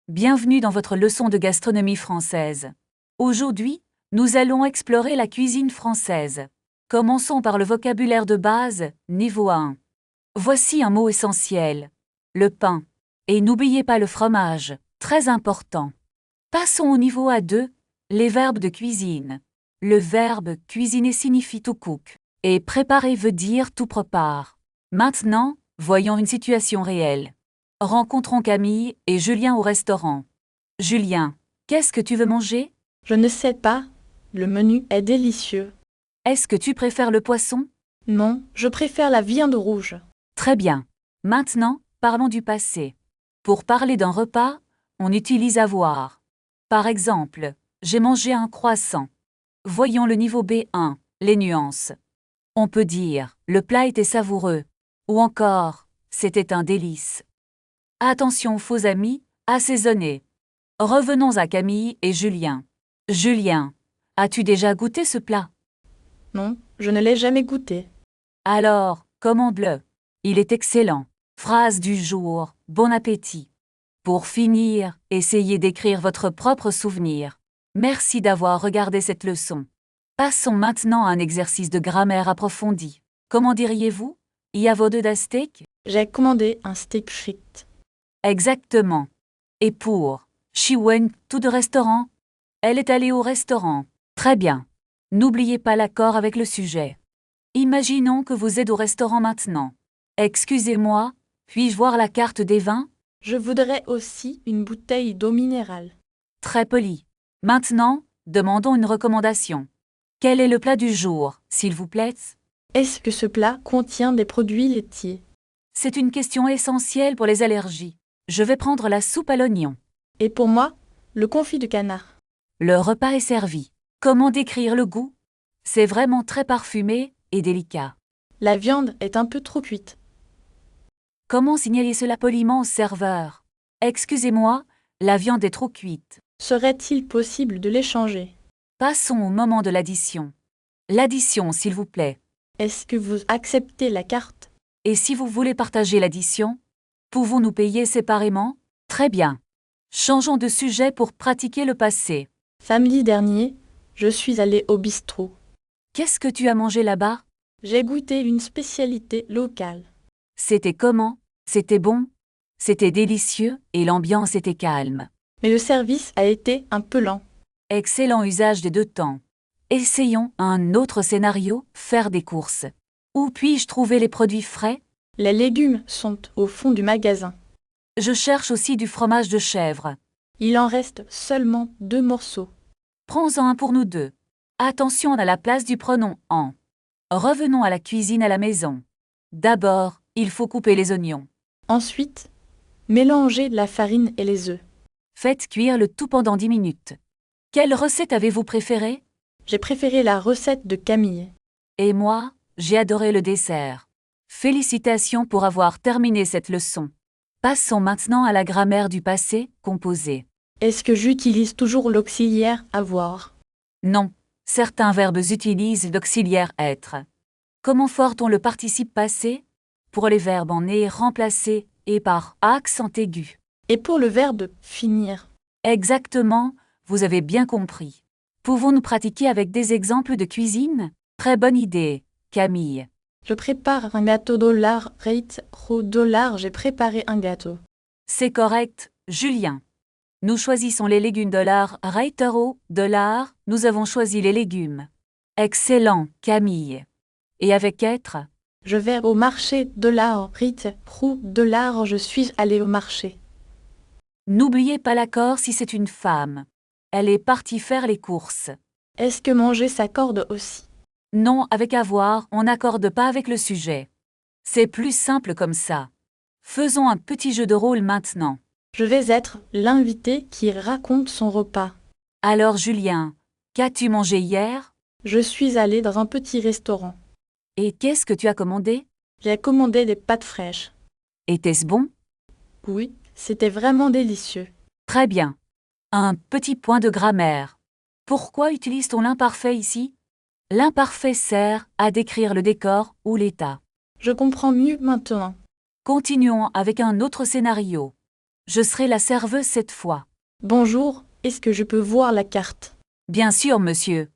Bienvenue dans votre leçon de gastronomie française. Aujourd'hui, nous allons explorer la cuisine française. Commençons par le vocabulaire de base, niveau 1. Voici un mot essentiel, le pain. Et n'oubliez pas le fromage, très important. Passons au niveau A2, les verbes de cuisine. Le verbe cuisiner signifie to cook, et préparer veut dire to prepare. Maintenant, voyons une situation réelle. Rencontrons Camille et Julien au restaurant. Julien, qu'est-ce que tu veux manger? Je ne sais pas. Le menu est délicieux. Est-ce que tu préfères le poisson? Non, je préfère la viande rouge. Très bien. Maintenant, parlons du passé. Pour parler d'un repas, on utilise avoir. Par exemple, j'ai mangé un croissant. Voyons le niveau B1, les nuances. On peut dire, le plat était savoureux. Ou encore, c'était un délice. Attention aux faux amis, assaisonner. Revenons à Camille et Julien. Julien, as-tu déjà goûté ce plat? Non, je ne l'ai jamais goûté. Alors, commande-le. Il est excellent. Phrase du jour, bon appétit. Pour finir, essayez d'écrire votre propre souvenir. Merci d'avoir regardé cette leçon. Passons maintenant à un exercice de grammaire approfondi. Comment diriez-vous? Y a vos deux steak? J'ai commandé un steak frites. Exactement. Et pour she went to the restaurant? Elle est allée au restaurant. Très bien. N'oubliez pas l'accord avec le sujet. Imaginons que vous êtes au restaurant maintenant. Excusez-moi, puis-je voir la carte des vins? Je voudrais aussi une bouteille d'eau minérale. Très poli. Maintenant, demandons une recommandation. Quel est le plat du jour, s'il vous plaît? Est-ce que ce plat contient des produits laitiers? C'est une question essentielle pour les allergies. Je vais prendre la soupe à l'oignon. Et pour moi, le confit de canard. Le repas est servi. Comment décrire le goût? C'est vraiment très parfumé et délicat. La viande est un peu trop cuite. Comment signaler cela poliment au serveur? Excusez-moi, la viande est trop cuite. Serait-il possible de l'échanger? Passons au moment de l'addition. L'addition, s'il vous plaît. Est-ce que vous acceptez la carte? Et si vous voulez partager l'addition? Pouvons-nous payer séparément? Très bien. Changeons de sujet pour pratiquer le passé. Samedi dernier, je suis allée au bistrot. Qu'est-ce que tu as mangé là-bas? J'ai goûté une spécialité locale. C'était comment? C'était bon? C'était délicieux et l'ambiance était calme. Mais le service a été un peu lent. Excellent usage des deux temps. Essayons un autre scénario, faire des courses. Où puis-je trouver les produits frais? Les légumes sont au fond du magasin. Je cherche aussi du fromage de chèvre. Il en reste seulement 2 morceaux. Prends-en un pour nous deux. Attention à la place du pronom en. Revenons à la cuisine à la maison. D'abord, il faut couper les oignons. Ensuite, mélangez la farine et les œufs. Faites cuire le tout pendant 10 minutes. Quelle recette avez-vous préférée? J'ai préféré la recette de Camille. Et moi, j'ai adoré le dessert. Félicitations pour avoir terminé cette leçon. Passons maintenant à la grammaire du passé composé. Est-ce que j'utilise toujours l'auxiliaire avoir? Non, certains verbes utilisent l'auxiliaire être. Comment fort-on le participe passé? Pour les verbes en est remplacé et par accent aigu. Et pour le verbe finir? Exactement, vous avez bien compris. Pouvons-nous pratiquer avec des exemples de cuisine? Très bonne idée, Camille. Je prépare un gâteau dollar, rate, ro dollar, j'ai préparé un gâteau. C'est correct, Julien. Nous choisissons les légumes $, rate euro, dollar, nous avons choisi les légumes. Excellent, Camille. Et avec être? Je vais au marché, dollar, rate, ro dollar, je suis allée au marché. N'oubliez pas l'accord si c'est une femme. Elle est partie faire les courses. Est-ce que manger s'accorde aussi? Non, avec avoir, on n'accorde pas avec le sujet. C'est plus simple comme ça. Faisons un petit jeu de rôle maintenant. Je vais être l'invité qui raconte son repas. Alors Julien, qu'as-tu mangé hier? Je suis allée dans un petit restaurant. Et qu'est-ce que tu as commandé? J'ai commandé des pâtes fraîches. Était-ce bon? Oui, c'était vraiment délicieux. Très bien. Un petit point de grammaire. Pourquoi utilise-t-on l'imparfait ici? L'imparfait sert à décrire le décor ou l'état. Je comprends mieux maintenant. Continuons avec un autre scénario. Je serai la serveuse cette fois. Bonjour, est-ce que je peux voir la carte? Bien sûr, monsieur.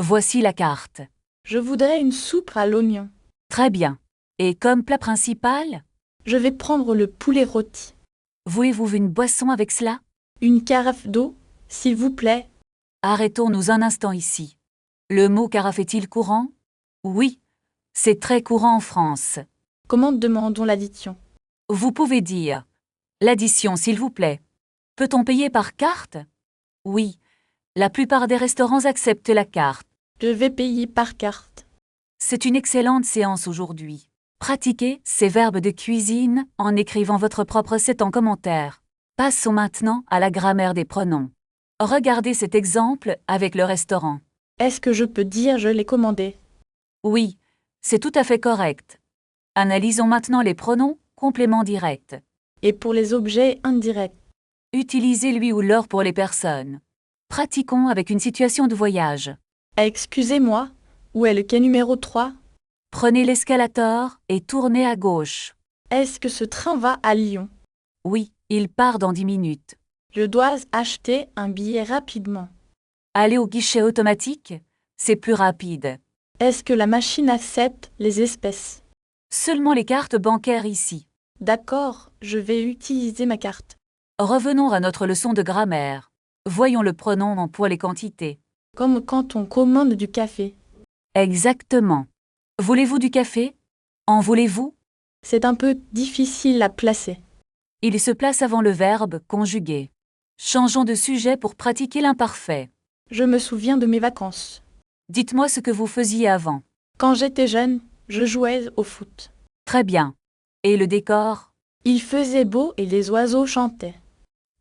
Voici la carte. Je voudrais une soupe à l'oignon. Très bien. Et comme plat principal, Je vais prendre le poulet rôti. voulez-vous une boisson avec cela? Une carafe d'eau, s'il vous plaît. Arrêtons-nous un instant ici. Le mot carafe est-il courant? Oui, c'est très courant en France. Comment demandons l'addition? Vous pouvez dire l'addition, s'il vous plaît. Peut-on payer par carte? Oui, la plupart des restaurants acceptent la carte. Je vais payer par carte. C'est une excellente séance aujourd'hui. Pratiquez ces verbes de cuisine en écrivant votre propre set en commentaire. Passons maintenant à la grammaire des pronoms. Regardez cet exemple avec le restaurant. Est-ce que je peux dire je l'ai commandé? Oui, c'est tout à fait correct. Analysons maintenant les pronoms compléments directs. Et pour les objets indirects? Utilisez lui ou leur pour les personnes. Pratiquons avec une situation de voyage. Excusez-moi, où est le quai numéro 3? Prenez l'escalator et tournez à gauche. Est-ce que ce train va à Lyon? Oui, il part dans 10 minutes. Je dois acheter un billet rapidement. Allez au guichet automatique, c'est plus rapide. Est-ce que la machine accepte les espèces? Seulement les cartes bancaires ici. D'accord, je vais utiliser ma carte. Revenons à notre leçon de grammaire. Voyons le pronom en pour les quantités. Comme quand on commande du café. Exactement. Voulez-vous du café? En voulez-vous? C'est un peu difficile à placer. Il se place avant le verbe conjugué. Changeons de sujet pour pratiquer l'imparfait. Je me souviens de mes vacances. Dites-moi ce que vous faisiez avant. Quand j'étais jeune, je jouais au foot. Très bien. Et le décor? Il faisait beau et les oiseaux chantaient.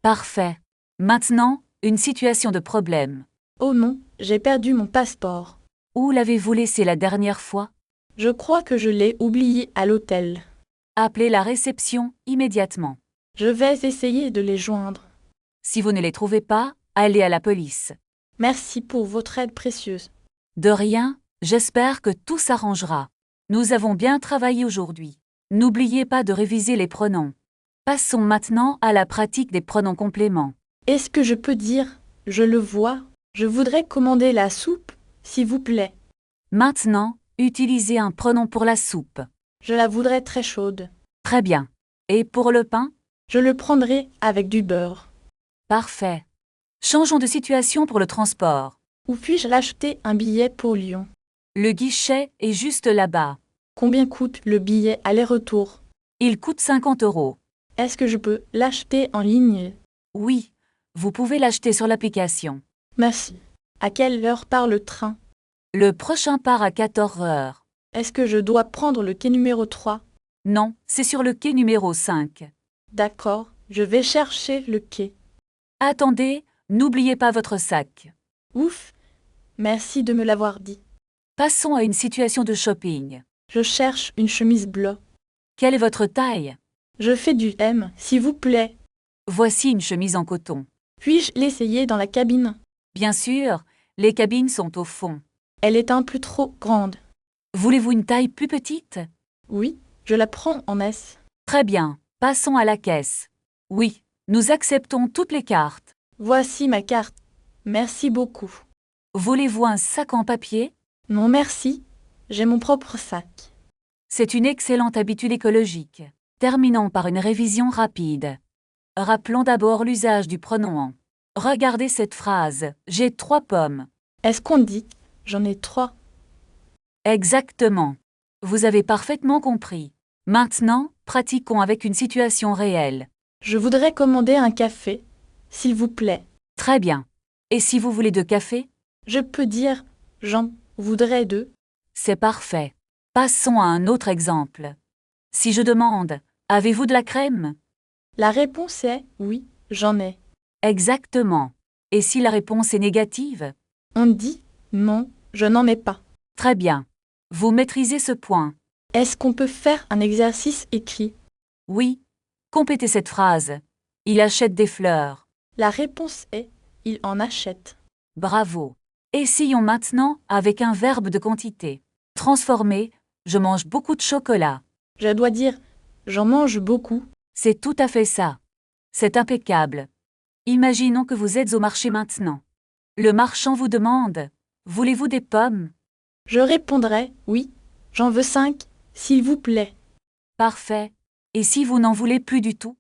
Parfait. Maintenant, une situation de problème. Oh non, j'ai perdu mon passeport. Où l'avez-vous laissé la dernière fois? Je crois que je l'ai oublié à l'hôtel. Appelez la réception immédiatement. Je vais essayer de les joindre. Si vous ne les trouvez pas, allez à la police. Merci pour votre aide précieuse. De rien, j'espère que tout s'arrangera. Nous avons bien travaillé aujourd'hui. N'oubliez pas de réviser les pronoms. Passons maintenant à la pratique des pronoms compléments. Est-ce que je peux dire « je le vois » ? Je voudrais commander la soupe, s'il vous plaît. Maintenant, utilisez un pronom pour la soupe. Je la voudrais très chaude. Très bien. Et pour le pain? Je le prendrai avec du beurre. Parfait. Changeons de situation pour le transport. Où puis-je l'acheter un billet pour Lyon? Le guichet est juste là-bas. Combien coûte le billet aller-retour? Il coûte 50 €. Est-ce que je peux l'acheter en ligne? Oui, vous pouvez l'acheter sur l'application. Merci. À quelle heure part le train? Le prochain part à 14 heures. Est-ce que je dois prendre le quai numéro 3? Non, c'est sur le quai numéro 5. D'accord, je vais chercher le quai. Attendez, n'oubliez pas votre sac. Ouf, merci de me l'avoir dit. Passons à une situation de shopping. Je cherche une chemise bleue. Quelle est votre taille? Je fais du M, s'il vous plaît. Voici une chemise en coton. Puis-je l'essayer dans la cabine? Bien sûr, les cabines sont au fond. Elle est un peu trop grande. Voulez-vous une taille plus petite? Oui, je la prends en S. Très bien, passons à la caisse. Oui, nous acceptons toutes les cartes. Voici ma carte. Merci beaucoup. Voulez-vous un sac en papier? Non merci, j'ai mon propre sac. C'est une excellente habitude écologique. Terminons par une révision rapide. Rappelons d'abord l'usage du pronom en. Regardez cette phrase. J'ai 3 pommes. Est-ce qu'on dit j'en ai 3? Exactement. Vous avez parfaitement compris. Maintenant, pratiquons avec une situation réelle. Je voudrais commander un café, s'il vous plaît. Très bien. Et si vous voulez de café? Je peux dire j'en voudrais 2. C'est parfait. Passons à un autre exemple. Si je demande, avez-vous de la crème? La réponse est oui, j'en ai. Exactement. Et si la réponse est négative? On dit non, je n'en ai pas. Très bien. Vous maîtrisez ce point. Est-ce qu'on peut faire un exercice écrit? Oui. Complétez cette phrase. Il achète des fleurs. La réponse est il en achète. Bravo. Essayons maintenant avec un verbe de quantité. Transformer, je mange beaucoup de chocolat. Je dois dire j'en mange beaucoup. C'est tout à fait ça. C'est impeccable. Imaginons que vous êtes au marché maintenant. Le marchand vous demande: voulez-vous des pommes? Je répondrai: oui, j'en veux 5, s'il vous plaît. Parfait. Et si vous n'en voulez plus du tout?